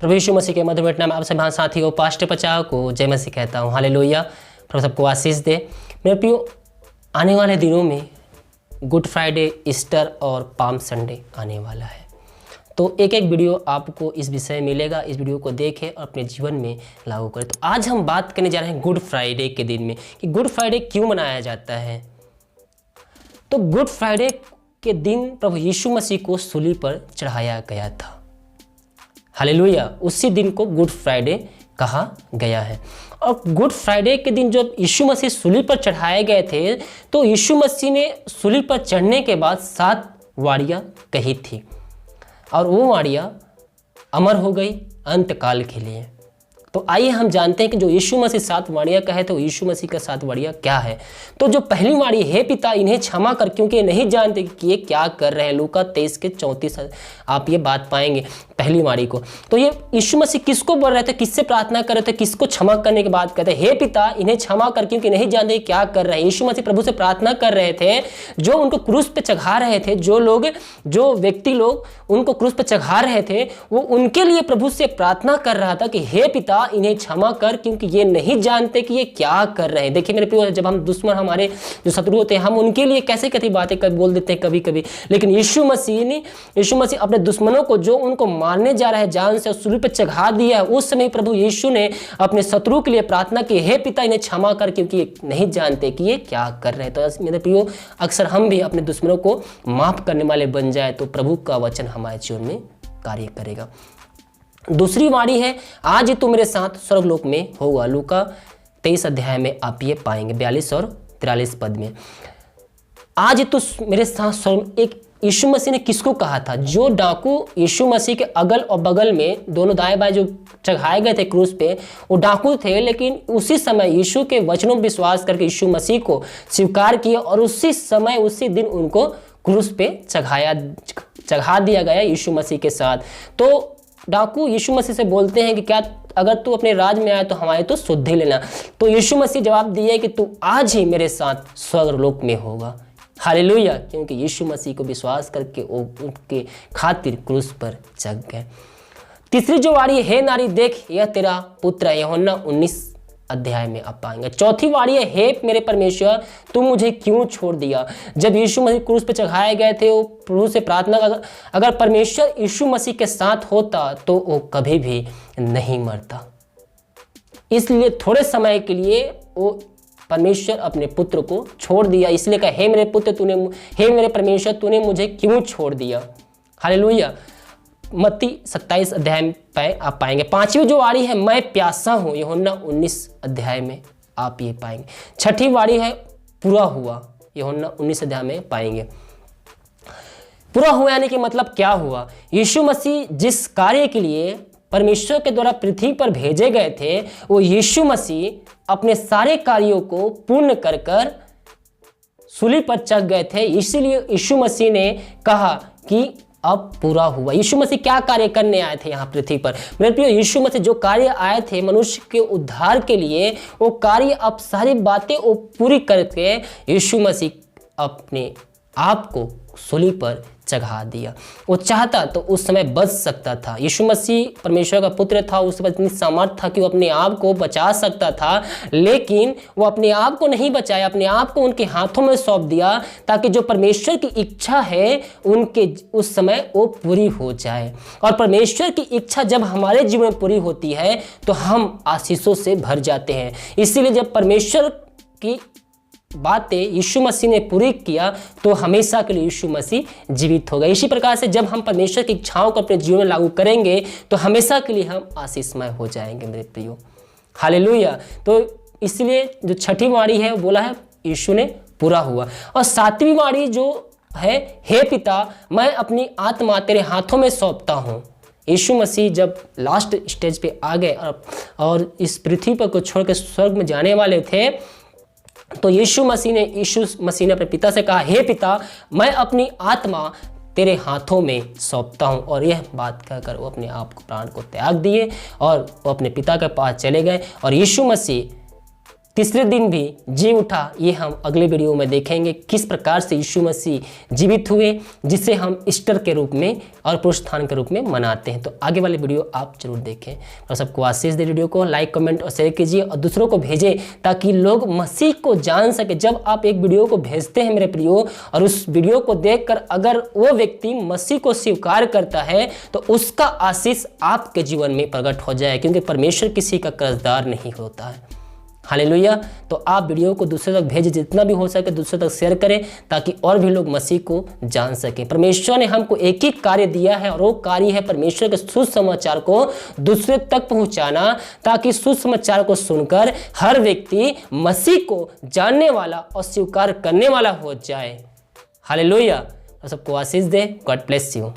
प्रभु यीशु मसीह के मधुर नाम में आप सभी साथियों पास्टर पचाव को जय मसीह कहता हूँ। हालेलुया। प्रभु सबको आशीष दे। मेरे प्रियो, आने वाले दिनों में गुड फ्राइडे, ईस्टर और पाम संडे आने वाला है, तो एक एक वीडियो आपको इस विषय में मिलेगा। इस वीडियो को देखें और अपने जीवन में लागू करें। तो आज हम बात करने जा रहे हैं गुड फ्राइडे के दिन में कि गुड फ्राइडे क्यों मनाया जाता है। तो गुड फ्राइडे के दिन प्रभु यीशु मसीह को सूली पर चढ़ाया गया था। हालेलुया। उसी दिन को गुड फ्राइडे कहा गया है। और गुड फ्राइडे के दिन जब यीशु मसीह सूली पर चढ़ाए गए थे, तो यीशु मसीह ने सूली पर चढ़ने के बाद 7 वारियां कही थी और वो वारियां अमर हो गई अंतकाल के लिए। तो आइए हम जानते हैं कि जो यीशु मसीह 7 वारियां कहे तो यीशु मसीह का 7 वारियां क्या है। तो जो पहली वारी, हे पिता इन्हें क्षमा कर क्योंकि ये नहीं जानते कि ये क्या कर रहे हैं। लूका 23 के 34 आप ये बात पाएंगे पहली वारी को। तो ये यीशु मसीह किसको बोल रहे थे, किससे प्रार्थना कर रहे थे, किसको क्षमा करने के बाद कहते हैं हे पिता इन्हें क्षमा कर क्योंकि नहीं जानते क्या कर रहे हैं। यीशु मसीह प्रभु से प्रार्थना कर रहे थे, जो उनको क्रूस पे चढ़ा रहे थे, जो व्यक्ति लोग उनको क्रूस पे चढ़ा रहे थे, वो उनके लिए प्रभु से प्रार्थना कर रहा था कि हे पिता इन्हें क्षमा कर क्योंकि ये नहीं जानते कि ये क्या कर रहे हैं। देखिए मेरे प्रिय, जब हम दुश्मन, हमारे जो शत्रु होते हैं, हम उनके लिए कैसे कैसी बातें बोल देते हैं कभी कभी, लेकिन यीशु मसीह अपने दुश्मनों को जो उनको मारने जा रहे हैं जान से सूली पर चढ़ा दिया है, उस समय प्रभु यीशु ने अपने शत्रु के लिए प्रार्थना की, हे पिता इन्हें क्षमा कर क्योंकि ये नहीं जानते कि ये क्या कर रहे हैं। तो मेरे प्रियो, अक्सर हम भी अपने दुश्मनों को माफ करने वाले बन जाए तो प्रभु का वचन हमारे जीवन में कार्य करेगा। दूसरी वाणी है, आज तू मेरे साथ स्वर्गलोक में होगा। लूका 23 अध्याय में आप ये पाएंगे 42 और 43 पद में। आज तू मेरे साथ स्वर्ग, एक यीशु मसीह ने किसको कहा था? जो डाकू यीशु मसीह के अगल और बगल में दोनों दाएं बाएं जो चढ़ाए गए थे क्रूस पे, वो डाकू थे, लेकिन उसी समय यीशु के वचनों पर विश्वास करके यीशु मसीह को स्वीकार किया और उसी समय उसी दिन उनको क्रूस पे चढ़ा दिया गया यीशु मसीह के साथ। तो डाकू यीशु मसीह से बोलते हैं कि क्या अगर तू अपने राज में आए तो हमारे तो शुद्धि लेना। तो यीशु मसीह जवाब दिए कि तू आज ही मेरे साथ स्वर्गलोक में होगा। हालेलुया। क्योंकि यीशु मसीह को विश्वास करके वो उनके खातिर क्रूस पर चढ़ गए। तीसरी जो वारी, हे नारी देख यह तेरा पुत्र है। यूहन्ना 19 अध्याय में आप पाएंगे। चौथी वारी है, हे मेरे परमेश्वर तू मुझे क्यों छोड़ दिया। जब यीशु मसीह क्रूस पे चढ़ाए गए थे, वो प्रभु से प्रार्थना, अगर परमेश्वर यीशु मसीह के साथ होता तो वो कभी भी नहीं मरता। इसलिए थोड़े समय के लिए वो परमेश्वर अपने पुत्र को छोड़ दिया। इसलिए कहा, हे मेरे पुत्र हे मेरे परमेश्वर तूने मुझे क्यों छोड़ दिया। हालेलुया। मत्ती 27 अध्याय में आप पाएंगे। पांचवी जो वारी है, मैं प्यासा हूं। यूहन्ना 19 अध्याय में आप ये पाएंगे। छठी वारी है, पूरा हुआ। यूहन्ना 19 अध्याय में पाएंगे। पूरा हुआ यानी कि मतलब क्या हुआ? यीशु मसीह जिस कार्य के लिए परमेश्वर के द्वारा पृथ्वी पर भेजे गए थे, वो यीशु मसीह अपने सारे कार्यों को पूर्ण कर कर सूली पर चढ़ गए थे। इसीलिए यीशु मसीह ने कहा कि अब पूरा हुआ। यीशु मसीह क्या कार्य करने आए थे यहाँ पृथ्वी पर? मेरे प्रिय, यीशु मसीह जो कार्य आए थे मनुष्य के उद्धार के लिए, वो कार्य अब सारी बातें वो पूरी करके यीशु मसीह अपने आप को सूली पर चढ़ा दिया। वो चाहता तो उस समय बच सकता था। यीशु मसीह परमेश्वर का पुत्र था, उसके पास इतनी सामर्थ्य था कि वो अपने आप को बचा सकता था, लेकिन वो अपने आप को नहीं बचाया, अपने आप को उनके हाथों में सौंप दिया ताकि जो परमेश्वर की इच्छा है उनके उस समय वो पूरी हो जाए। और परमेश्वर की इच्छा जब हमारे जीवन में पूरी होती है तो हम आशीषों से भर जाते हैं। इसीलिए जब परमेश्वर की बातें यीशु मसीह ने पूरी किया तो हमेशा के लिए यीशु मसीह जीवित होगा। इसी प्रकार से जब हम परमेश्वर की इच्छाओं को अपने जीवन में लागू करेंगे तो हमेशा के लिए हम आशीषमय हो जाएंगे मेरे प्रियो। हालेलुया। तो इसलिए जो छठी वाणी है वो बोला है यीशु ने पूरा हुआ। और सातवीं वाणी जो है, हे पिता मैं अपनी आत्मा तेरे हाथों में सौंपता हूँ। यीशु मसीह जब लास्ट स्टेज पे आ गए और इस पृथ्वी पर को छोड़ के स्वर्ग में जाने वाले थे, तो यीशु मसीह ने अपने पिता से कहा, हे पिता मैं अपनी आत्मा तेरे हाथों में सौंपता हूँ। और यह बात कहकर वो अपने आप को, प्राण को त्याग दिए और वो अपने पिता के पास चले गए। और यीशु मसीह तीसरे दिन भी जी उठा, ये हम अगले वीडियो में देखेंगे किस प्रकार से यीशु मसीह जीवित हुए, जिसे हम ईस्टर के रूप में और पुनरुत्थान के रूप में मनाते हैं। तो आगे वाले वीडियो आप जरूर देखें और सबको आशीष दे। वीडियो को लाइक कमेंट और शेयर कीजिए और दूसरों को भेजें ताकि लोग मसीह को जान सके। जब आप एक वीडियो को भेजते हैं मेरे प्रियो और उस वीडियो को देखकर अगर वो व्यक्ति मसीह को स्वीकार करता है तो उसका आशीष आपके जीवन में प्रकट हो जाए, क्योंकि परमेश्वर किसी का कर्जदार नहीं होता है। हालेलुया। तो आप वीडियो को दूसरे तक भेजें, जितना भी हो सके दूसरे तक शेयर करें ताकि और भी लोग मसीह को जान सकें। परमेश्वर ने हमको एक ही कार्य दिया है और वो कार्य है परमेश्वर के सुसमाचार को दूसरे तक पहुंचाना, ताकि सुसमाचार को सुनकर हर व्यक्ति मसीह को जानने वाला और स्वीकार करने वाला हो जाए। हालेलुया। सबको आशीष दे। God bless you.